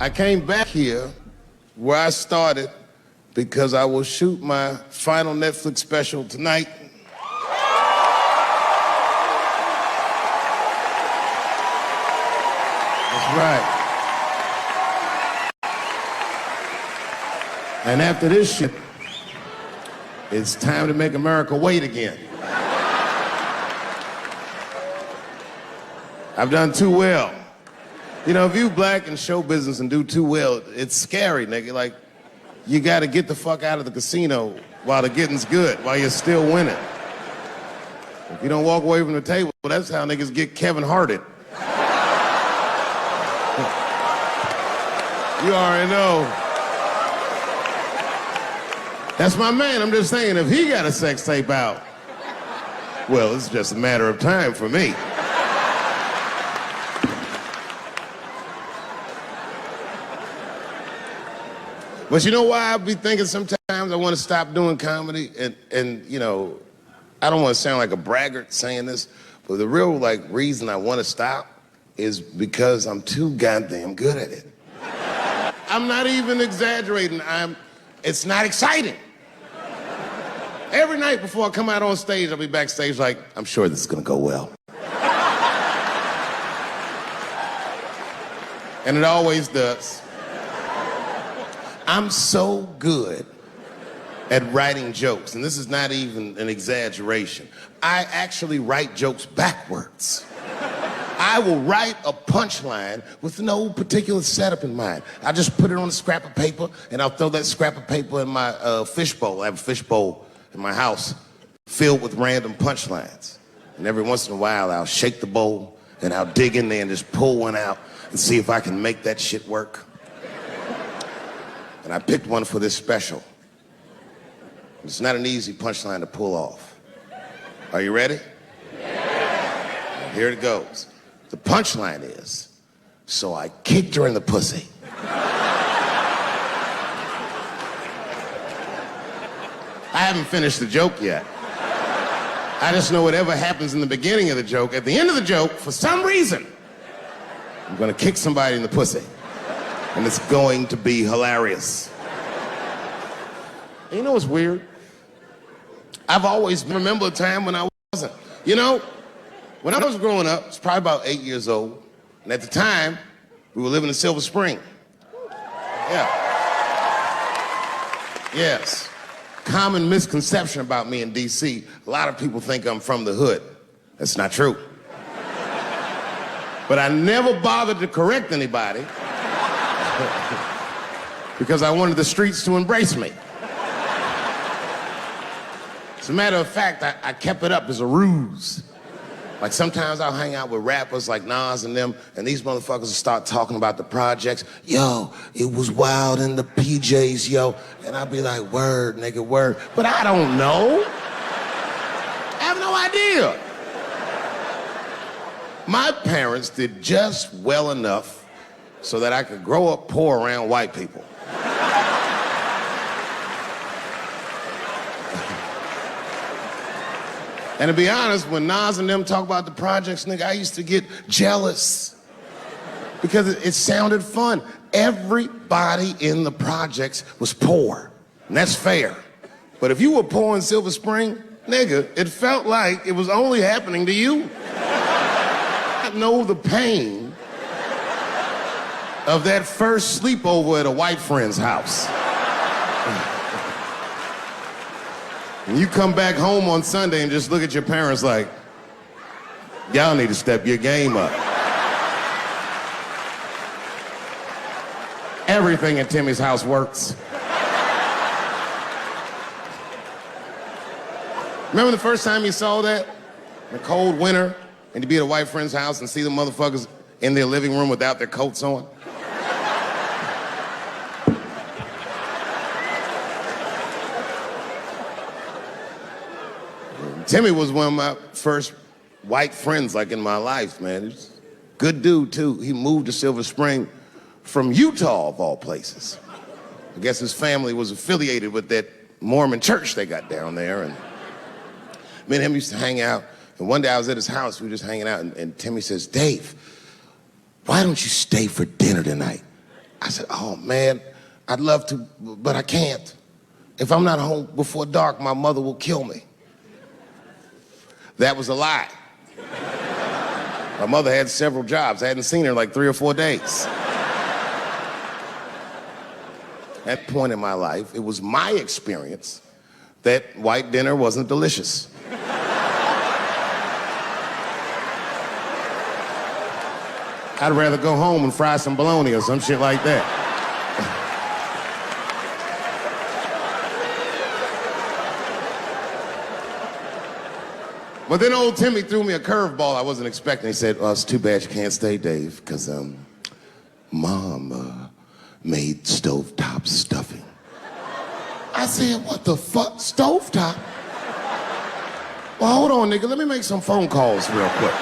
I came back here where I started because I will shoot my final Netflix special tonight. That's right. And after this shit, it's time to make America wait again. I've done too well. You know, if you black in show business and do too well, it's scary, nigga. Like, you gotta get the fuck out of the casino while the getting's good, while you're still winning. If you don't walk away from the table, that's how niggas get Kevin Harted. You already know. That's my man. I'm just saying, if he got a sex tape out, well, it's just a matter of time for me. But you know why I be thinking sometimes I want to stop doing comedy? And you know, I don't want to sound like a braggart saying this, but the real reason I want to stop is because I'm too goddamn good at it. I'm not even exaggerating. It's not exciting. Every night before I come out on stage, I'll be backstage like, I'm sure this is gonna go well. And it always does. I'm so good at writing jokes, and this is not even an exaggeration. I actually write jokes backwards. I will write a punchline with no particular setup in mind. I just put it on a scrap of paper, and I'll throw that scrap of paper in my fishbowl. I have a fishbowl in my house filled with random punchlines. And every once in a while, I'll shake the bowl, and I'll dig in there and just pull one out and see if I can make that shit work. And I picked one for this special. It's not an easy punchline to pull off. Are you ready? Yeah. Here it goes. The punchline is, so I kicked her in the pussy. I haven't finished the joke yet. I just know whatever happens in the beginning of the joke, at the end of the joke, for some reason, I'm gonna kick somebody in the pussy. And it's going to be hilarious. And you know what's weird? I've always remembered a time when I wasn't. You know, when I was growing up, I was probably about 8 years old, and at the time, we were living in Silver Spring. Yeah. Yes. Common misconception about me in D.C. A lot of people think I'm from the hood. That's not true. But I never bothered to correct anybody because I wanted the streets to embrace me. As a matter of fact, I kept it up as a ruse. Like sometimes I'll hang out with rappers like Nas and them, and these motherfuckers will start talking about the projects. Yo, it was wild in the PJs, yo. And I'll be like, word, nigga, word. But I don't know. I have no idea. My parents did just well enough so that I could grow up poor around white people. And to be honest, when Nas and them talk about the projects, nigga, I used to get jealous because it sounded fun. Everybody in the projects was poor, and that's fair. But if you were poor in Silver Spring, nigga, it felt like it was only happening to you. I know the pain of that first sleepover at a white friend's house. And you come back home on Sunday and just look at your parents like, y'all need to step your game up. Everything at Timmy's house works. Remember the first time you saw that? In a cold winter, and you'd be at a white friend's house and see the motherfuckers in their living room without their coats on? Timmy was one of my first white friends, like, in my life, man. He was a good dude, too. He moved to Silver Spring from Utah, of all places. I guess his family was affiliated with that Mormon church they got down there, and me and him used to hang out. And one day I was at his house, we were just hanging out, and Timmy says, Dave, why don't you stay for dinner tonight? I said, oh man, I'd love to, but I can't. If I'm not home before dark, my mother will kill me. That was a lie. My mother had several jobs. I hadn't seen her in like 3 or 4 days. At that point in my life, it was my experience that white dinner wasn't delicious. I'd rather go home and fry some bologna or some shit like that. But then old Timmy threw me a curveball I wasn't expecting. He said, it's too bad you can't stay, Dave, because Mom made stovetop stuffing. I said, what the fuck, stovetop? Well, hold on, nigga, let me make some phone calls real quick.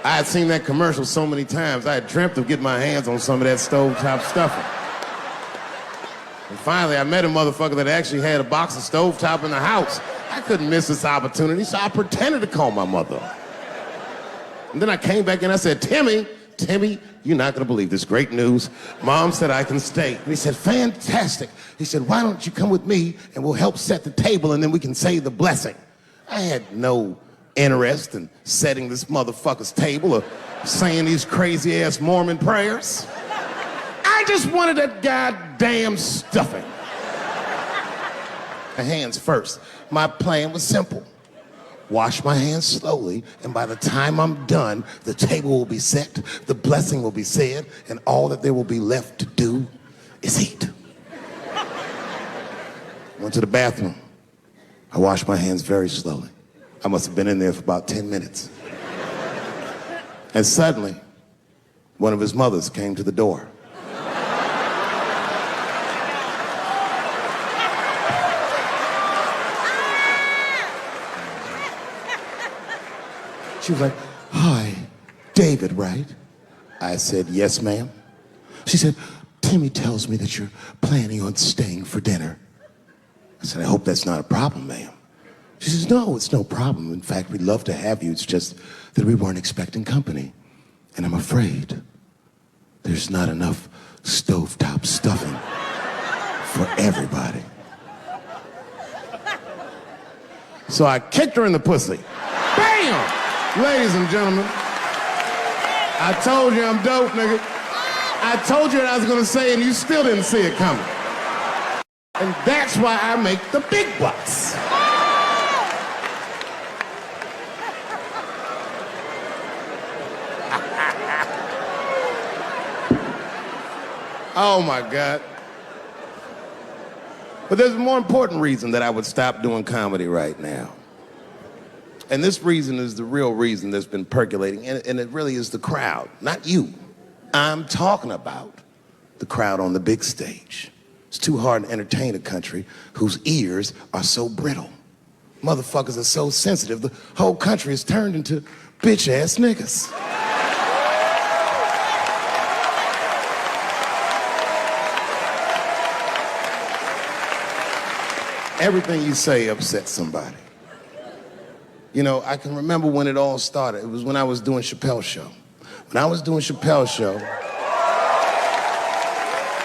I had seen that commercial so many times, I had dreamt of getting my hands on some of that stovetop stuffing. And finally, I met a motherfucker that actually had a box of stovetop in the house. I couldn't miss this opportunity, so I pretended to call my mother. And then I came back and I said, Timmy, you're not gonna believe this great news. Mom said I can stay. And he said, fantastic. He said, why don't you come with me and we'll help set the table and then we can say the blessing. I had no interest in setting this motherfucker's table or saying these crazy ass Mormon prayers. I just wanted that goddamn stuffing. My hands first. My plan was simple. Wash my hands slowly, and by the time I'm done, the table will be set, the blessing will be said, and all that there will be left to do is eat. Went to the bathroom. I washed my hands very slowly. I must have been in there for about 10 minutes. And suddenly, one of his mothers came to the door. She was like, hi, David, right? I said, yes, ma'am. She said, Timmy tells me that you're planning on staying for dinner. I said, I hope that's not a problem, ma'am. She says, no, it's no problem. In fact, we'd love to have you. It's just that we weren't expecting company. And I'm afraid there's not enough stovetop stuffing for everybody. So I kicked her in the pussy. Bam! Ladies and gentlemen, I told you I'm dope, nigga. I told you what I was gonna say and you still didn't see it coming. And that's why I make the big bucks. Oh my God. But there's a more important reason that I would stop doing comedy right now. And this reason is the real reason that's been percolating, and it really is the crowd, not you. I'm talking about the crowd on the big stage. It's too hard to entertain a country whose ears are so brittle. Motherfuckers are so sensitive, the whole country is turned into bitch-ass niggas. Everything you say upsets somebody. You know, I can remember when it all started. It was when I was doing Chappelle's show. When I was doing Chappelle's show,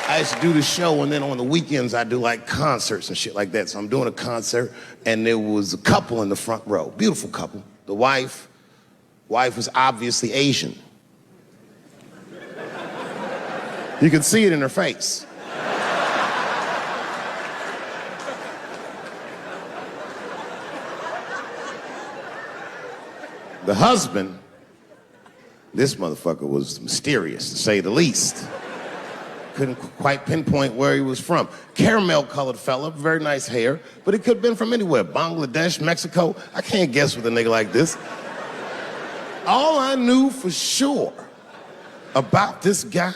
I used to do the show, and then on the weekends I do like concerts and shit like that. So I'm doing a concert, and there was a couple in the front row, beautiful couple. The wife was obviously Asian. You could see it in her face. The husband, this motherfucker was mysterious, to say the least. Couldn't quite pinpoint where he was from. Caramel-colored fella, very nice hair, but he could have been from anywhere. Bangladesh, Mexico. I can't guess with a nigga like this. All I knew for sure about this guy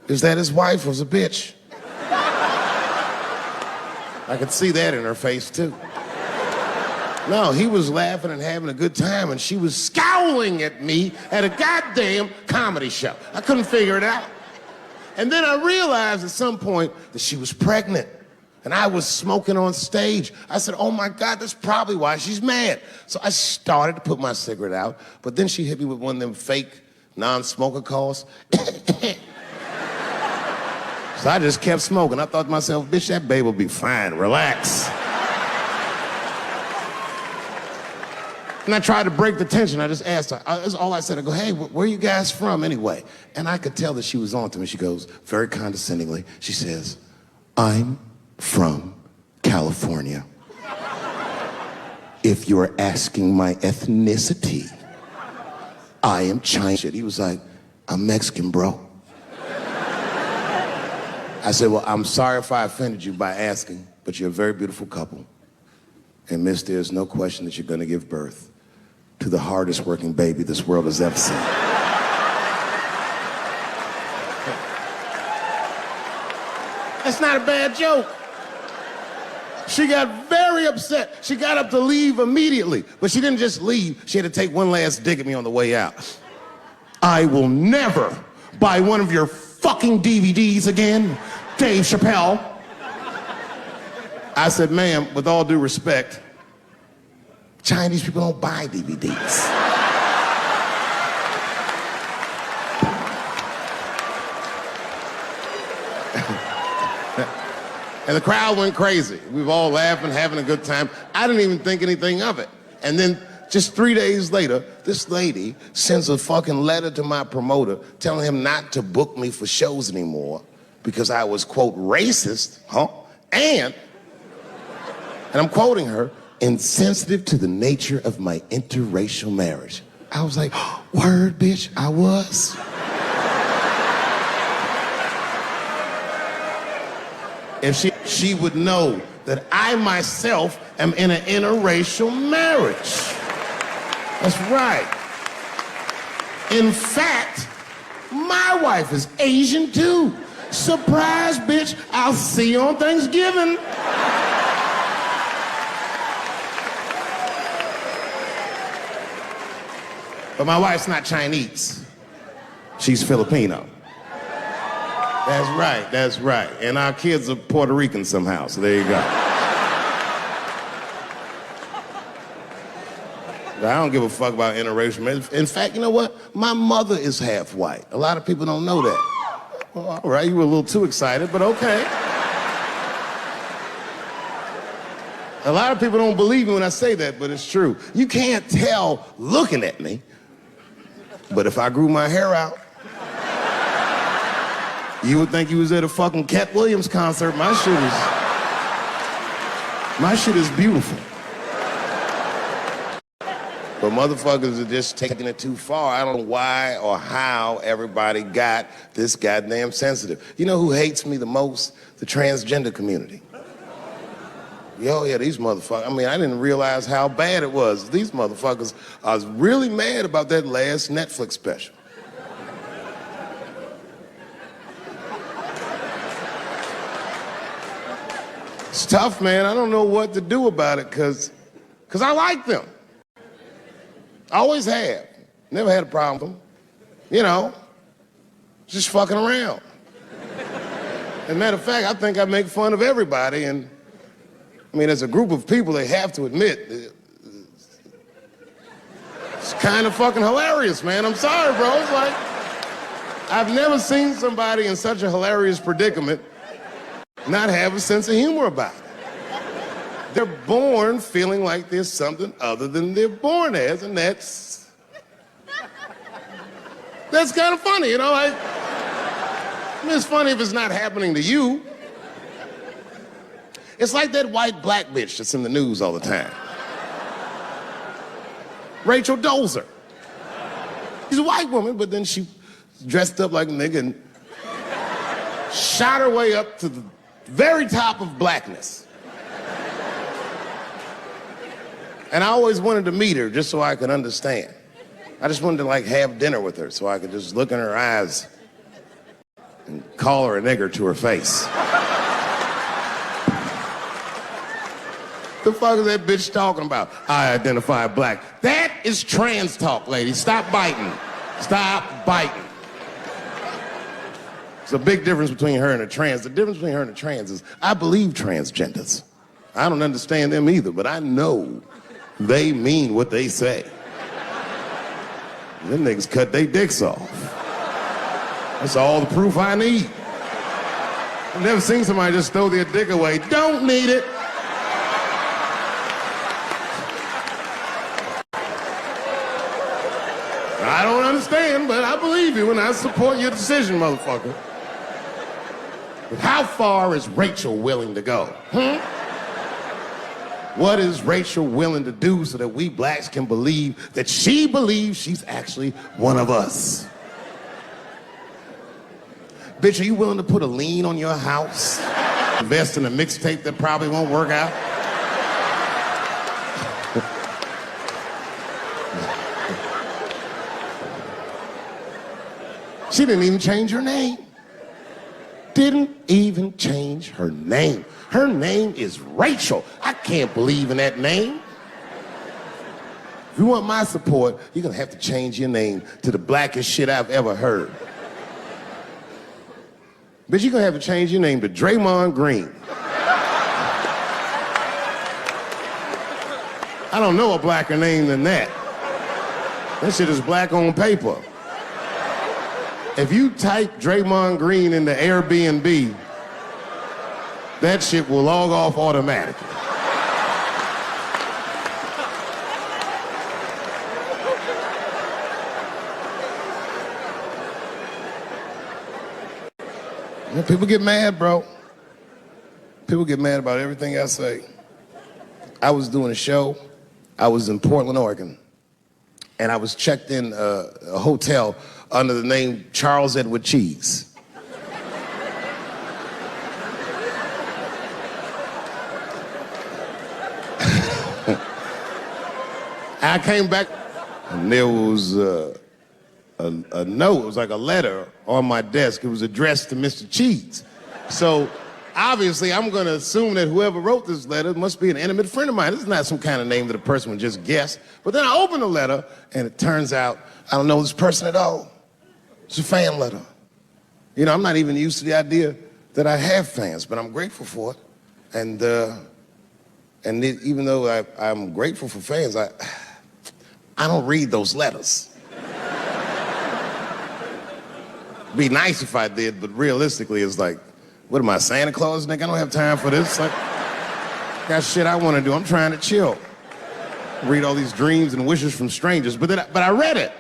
is that his wife was a bitch. I could see that in her face, too. No, he was laughing and having a good time, and she was scowling at me at a goddamn comedy show. I couldn't figure it out. And then I realized at some point that she was pregnant. And I was smoking on stage. I said, oh my God, that's probably why she's mad. So I started to put my cigarette out, but then she hit me with one of them fake non-smoker calls. So I just kept smoking. I thought to myself, bitch, that babe will be fine, relax. And I tried to break the tension. I just asked her, that's all I said. I go, hey, where are you guys from anyway? And I could tell that she was on to me. She goes, very condescendingly, she says, I'm from California. If you're asking my ethnicity, I am Chinese. He was like, I'm Mexican, bro. I said, well, I'm sorry if I offended you by asking, but you're a very beautiful couple. And miss, there's no question that you're gonna give birth to the hardest working baby this world has ever seen. That's not a bad joke. She got very upset. She got up to leave immediately, but she didn't just leave. She had to take one last dig at me on the way out. I will never buy one of your fucking DVDs again, Dave Chappelle. I said, ma'am, with all due respect, Chinese people don't buy DVDs. And the crowd went crazy. We were all laughing, having a good time. I didn't even think anything of it. And then just 3 days later, this lady sends a fucking letter to my promoter telling him not to book me for shows anymore because I was, quote, racist, and I'm quoting her, insensitive to the nature of my interracial marriage. I was like, word, bitch, I was. If she would know that I myself am in an interracial marriage. That's right. In fact, my wife is Asian too. Surprise, bitch, I'll see you on Thanksgiving. But my wife's not Chinese. She's Filipino. That's right. And our kids are Puerto Rican somehow, so there you go. But I don't give a fuck about interracial marriage. In fact, you know what? My mother is half white. A lot of people don't know that. Well, all right, you were a little too excited, but okay. A lot of people don't believe me when I say that, but it's true. You can't tell looking at me, but if I grew my hair out, you would think you was at a fucking Cat Williams concert. My shit is beautiful. But motherfuckers are just taking it too far. I don't know why or how everybody got this goddamn sensitive. You know who hates me the most? The transgender community. Yo, yeah, these motherfuckers. I mean, I didn't realize how bad it was. These motherfuckers are really mad about that last Netflix special. It's tough, man. I don't know what to do about it because I like them. I always have. Never had a problem with them. You know, just fucking around. As a matter of fact, I think I make fun of everybody, and I mean, as a group of people, they have to admit, it's kind of fucking hilarious, man. I'm sorry, bro. It's like, I've never seen somebody in such a hilarious predicament not have a sense of humor about it. They're born feeling like there's something other than they're born as, and that's kind of funny, you know? I mean, it's funny if it's not happening to you. It's like that white black bitch that's in the news all the time. Rachel Dolezal. She's a white woman, but then she dressed up like a nigga and shot her way up to the very top of blackness. And I always wanted to meet her just so I could understand. I just wanted to like have dinner with her so I could just look in her eyes and call her a nigger to her face. The fuck is that bitch talking about? I identify black. That is trans talk, lady. Stop biting. Stop biting. There's a big difference between her and a trans. The difference between her and a trans is I believe transgenders. I don't understand them either, but I know they mean what they say. Them niggas cut their dicks off. That's all the proof I need. I've never seen somebody just throw their dick away. Don't need it. I don't understand, but I believe you and I support your decision, motherfucker. But how far is Rachel willing to go? What is Rachel willing to do so that we blacks can believe that she believes she's actually one of us? Bitch, are you willing to put a lien on your house? Invest in a mixtape that probably won't work out? She didn't even change her name. Didn't even change her name. Her name is Rachel. I can't believe in that name. If you want my support, you're gonna have to change your name to the blackest shit I've ever heard. Bitch, you're gonna have to change your name to Draymond Green. I don't know a blacker name than that. That shit is black on paper. If you type Draymond Green into Airbnb, that shit will log off automatically. Yeah, people get mad, bro. People get mad about everything I say. I was doing a show. I was in Portland, Oregon. And I was checked in a hotel under the name Charles Edward Cheese. I came back and there was a note. It was like a letter on my desk. It was addressed to Mr. Cheese. So obviously I'm gonna assume that whoever wrote this letter must be an intimate friend of mine. This is not some kind of name that a person would just guess. But then I open the letter and it turns out I don't know this person at all. It's a fan letter. You know, I'm not even used to the idea that I have fans, but I'm grateful for it. And even though I'm grateful for fans, I don't read those letters. It'd be nice if I did, but realistically, it's like, what am I, Santa Claus, nigga? I don't have time for this. Like, got shit I want to do. I'm trying to chill. Read all these dreams and wishes from strangers, but I read it.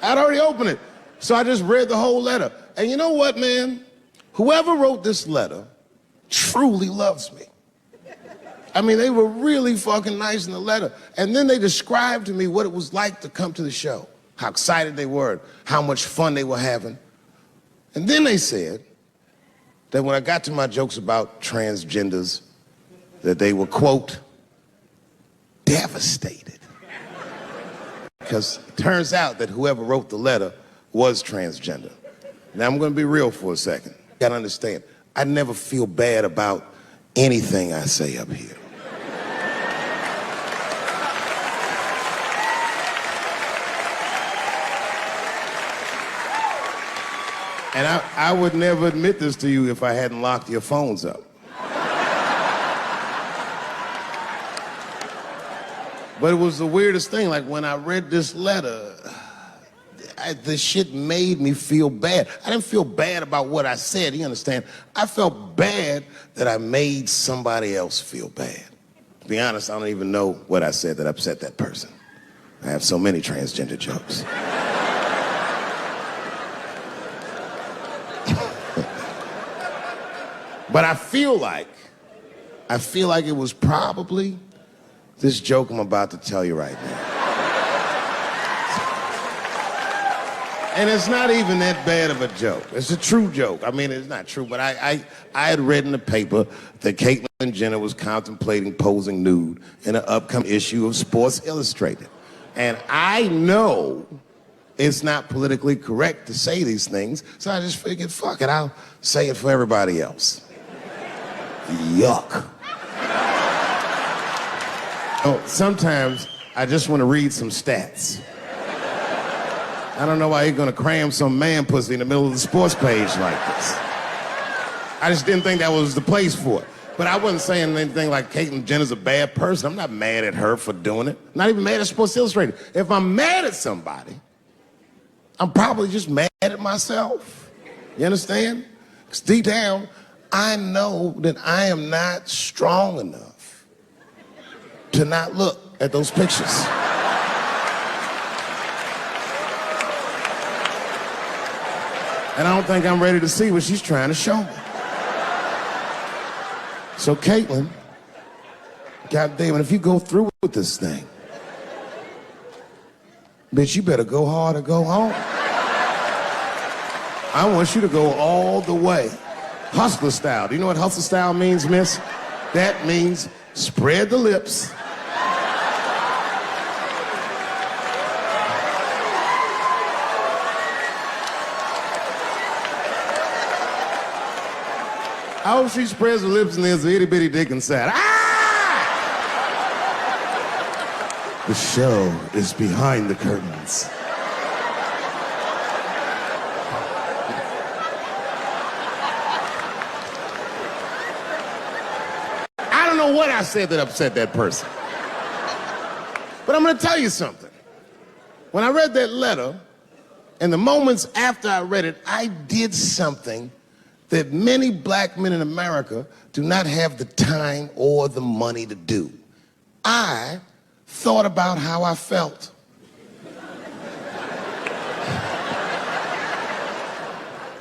I'd already opened it. So I just read the whole letter. And you know what, man? Whoever wrote this letter truly loves me. I mean, they were really fucking nice in the letter. And then they described to me what it was like to come to the show, how excited they were, how much fun they were having. And then they said that when I got to my jokes about transgenders, that they were, quote, devastated. Because it turns out that whoever wrote the letter was transgender. Now, I'm gonna be real for a second. You gotta understand, I never feel bad about anything I say up here. And I would never admit this to you if I hadn't locked your phones up. But it was the weirdest thing. Like, when I read this letter, the shit made me feel bad. I didn't feel bad about what I said, you understand? I felt bad that I made somebody else feel bad. To be honest, I don't even know what I said that upset that person. I have so many transgender jokes. But I feel like it was probably this joke I'm about to tell you right now. And it's not even that bad of a joke. It's a true joke. I mean, it's not true, but I had read in the paper that Caitlyn Jenner was contemplating posing nude in an upcoming issue of Sports Illustrated. And I know it's not politically correct to say these things, so I just figured, fuck it, I'll say it for everybody else. Yuck. Oh, sometimes I just want to read some stats. I don't know why you're gonna cram some man pussy in the middle of the sports page like this. I just didn't think that was the place for it. But I wasn't saying anything like Caitlyn Jenner's a bad person. I'm not mad at her for doing it. Not even mad at Sports Illustrated. If I'm mad at somebody, I'm probably just mad at myself. You understand? Because deep down, I know that I am not strong enough to not look at those pictures. And I don't think I'm ready to see what she's trying to show me. So Caitlyn, goddamn it, if you go through with this thing, bitch, you better go hard or go home. I want you to go all the way. Hustler style. Do you know what hustler style means, miss? That means spread the lips. I hope she spreads her lips and there's an itty bitty dick inside. Ah! The show is behind the curtains. I don't know what I said that upset that person. But I'm gonna tell you something. When I read that letter, and the moments after I read it, I did something that many black men in America do not have the time or the money to do. I thought about how I felt.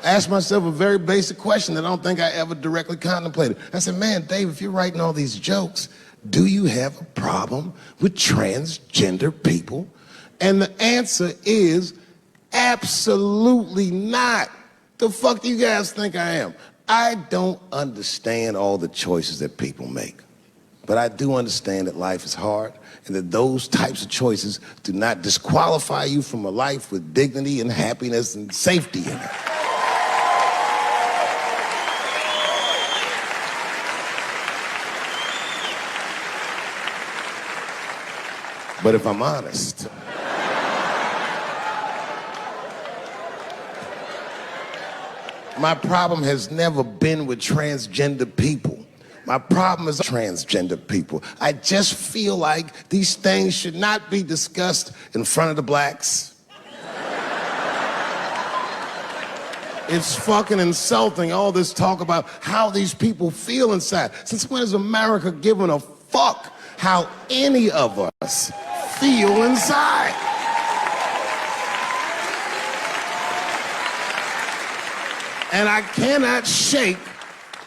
I asked myself a very basic question that I don't think I ever directly contemplated. I said, man, Dave, if you're writing all these jokes, do you have a problem with transgender people? And the answer is absolutely not. The fuck do you guys think I am? I don't understand all the choices that people make. But I do understand that life is hard and that those types of choices do not disqualify you from a life with dignity and happiness and safety in it. But if I'm honest, my problem has never been with transgender people. My problem is transgender people. I just feel like these things should not be discussed in front of the blacks. It's fucking insulting, all this talk about how these people feel inside. Since when has America given a fuck how any of us feel inside? And I cannot shake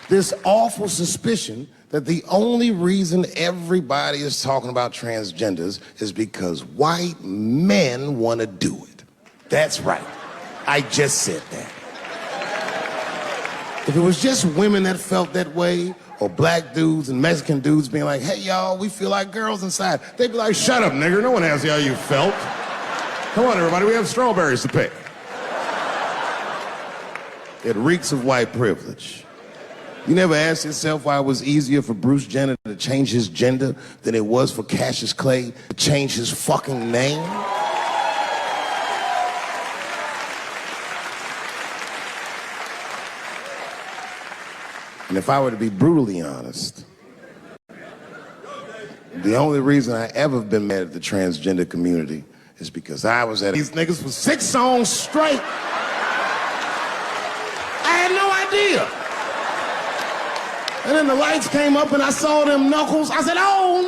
this awful suspicion that the only reason everybody is talking about transgenders is because white men want to do it. That's right. I just said that. If it was just women that felt that way, or black dudes and Mexican dudes being like, hey, y'all, we feel like girls inside, they'd be like, shut up, nigger, no one asked you how you felt. Come on, everybody, we have strawberries to pick. It reeks of white privilege. You never asked yourself why it was easier for Bruce Jenner to change his gender than it was for Cassius Clay to change his fucking name? And if I were to be brutally honest, the only reason I ever been mad at the transgender community is because I was at these niggas for 6 songs straight. I had no idea. And then the lights came up and I saw them knuckles. I said, oh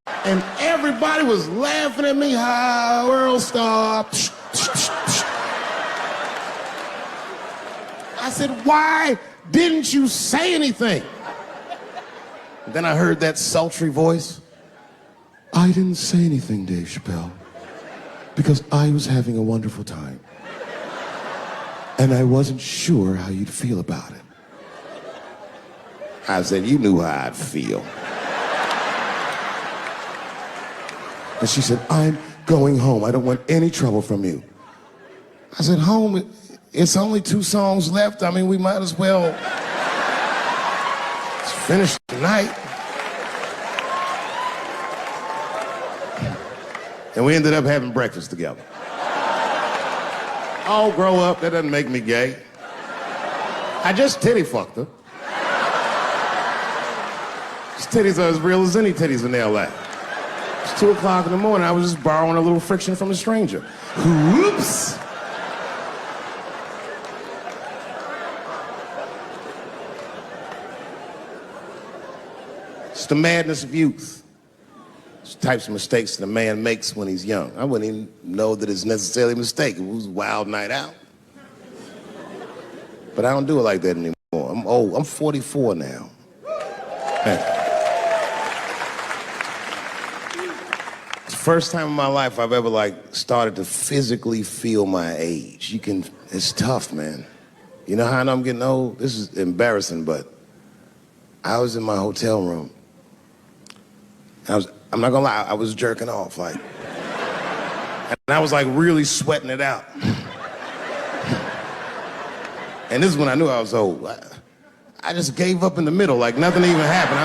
no! And everybody was laughing at me. Hi, world star. I said, why didn't you say anything? And then I heard that sultry voice. I didn't say anything, Dave Chappelle, because I was having a wonderful time. And I wasn't sure how you'd feel about it. I said, you knew how I'd feel. And she said, I'm going home. I don't want any trouble from you. I said, home? It's only 2 songs left. I mean, we might as well finish tonight. And we ended up having breakfast together. Oh, grow up. That doesn't make me gay. I just titty fucked her. His titties are as real as any titties in L.A. It's 2 o'clock in the morning. I was just borrowing a little friction from a stranger. Whoops. It's the madness of youth. It's the types of mistakes that a man makes when he's young. I wouldn't even know that it's necessarily a mistake. It was a wild night out. But I don't do it like that anymore. I'm old. I'm 44 now. Hey. It's the first time in my life I've ever started to physically feel my age. It's tough, man. You know how I know I'm getting old? This is embarrassing, but I was in my hotel room. I'm not gonna lie, I was jerking off, and I was really sweating it out. And this is when I knew I was old. I just gave up in the middle, nothing even happened.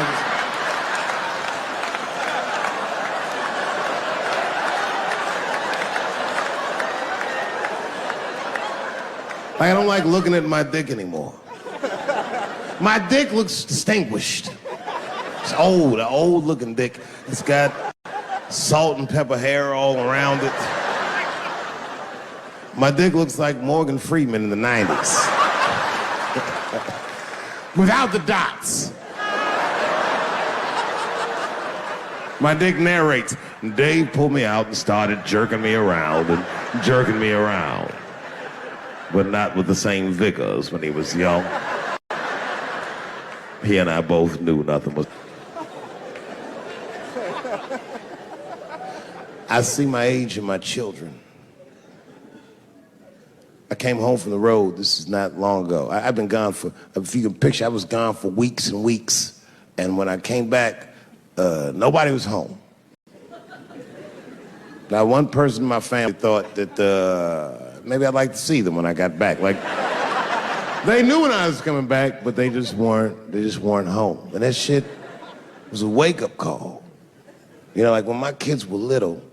I don't like looking at my dick anymore. My dick looks distinguished. It's old, an old-looking dick. It's got salt and pepper hair all around it. My dick looks like Morgan Freeman in the 90s. Without the dots. My dick narrates. Dave pulled me out and started jerking me around and jerking me around. But not with the same vigor as when he was young. He and I both knew nothing was... I see my age in my children. I came home from the road, this is not long ago. I've been gone for, if you can picture, I was gone for weeks and weeks. And when I came back, nobody was home. Now, one person in my family thought that maybe I'd like to see them when I got back. They knew when I was coming back, but they just weren't home. And that shit was a wake-up call. You know, when my kids were little,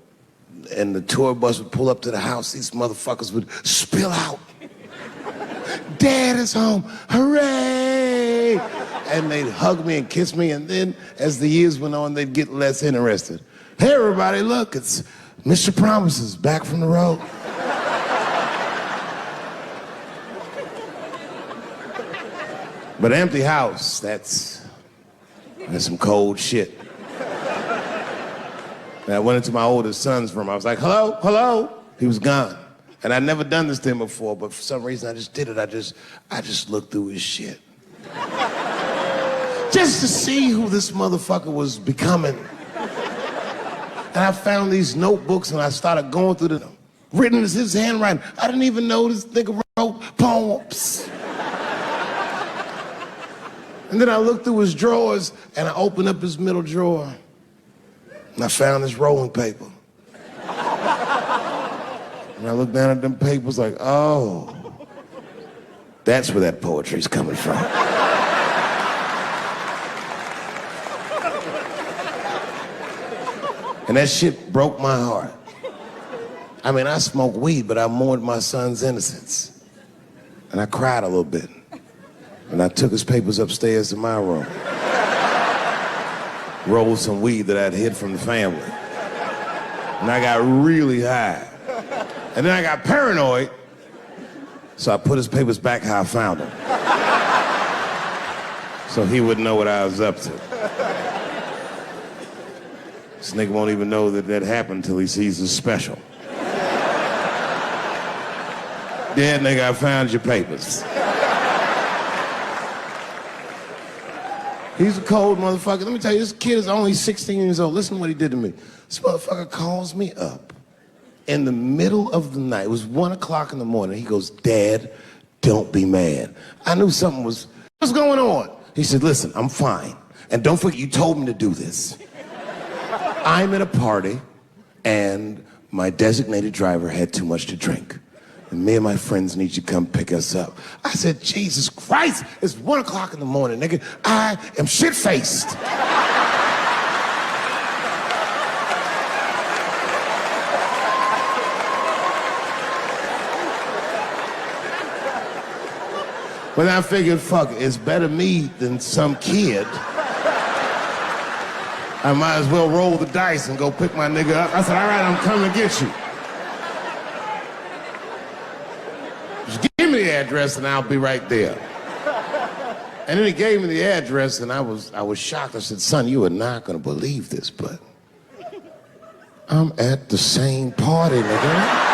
and the tour bus would pull up to the house, these motherfuckers would spill out. Dad is home, hooray! And they'd hug me and kiss me, and then as the years went on, they'd get less interested. Hey everybody, look, it's Mr. Promises back from the road. But empty house, that's some cold shit. And I went into my oldest son's room. I was like, hello, hello. He was gone. And I'd never done this to him before, but for some reason I just did it. I just looked through his shit. Just to see who this motherfucker was becoming. And I found these notebooks and I started going through them. Written as his handwriting. I didn't even know this nigga wrote poems. And then I looked through his drawers and I opened up his middle drawer. And I found this rolling paper. And I looked down at them papers oh, that's where that poetry's coming from. And that shit broke my heart. I mean, I smoke weed, but I mourned my son's innocence. And I cried a little bit. And I took his papers upstairs to my room. Rolled some weed that I'd hid from the family. And I got really high. And then I got paranoid, so I put his papers back how I found them. So he wouldn't know what I was up to. This nigga won't even know that happened until he sees the special. Yeah, nigga, I found your papers. He's a cold motherfucker. Let me tell you, this kid is only 16 years old. Listen to what he did to me. This motherfucker calls me up in the middle of the night. It was 1 o'clock in the morning. He goes, Dad, don't be mad. I knew something was, what's going on? He said, listen, I'm fine. And don't forget, you told me to do this. I'm at a party, and my designated driver had too much to drink. And me and my friends need you to come pick us up. I said, Jesus Christ, it's 1 o'clock in the morning, nigga. I am shit-faced. But I figured, fuck it, it's better me than some kid. I might as well roll the dice and go pick my nigga up. I said, all right, I'm coming to get you. Just give me the address and I'll be right there. And then he gave me the address and I was shocked. I said, son, you are not gonna believe this, but I'm at the same party, nigga.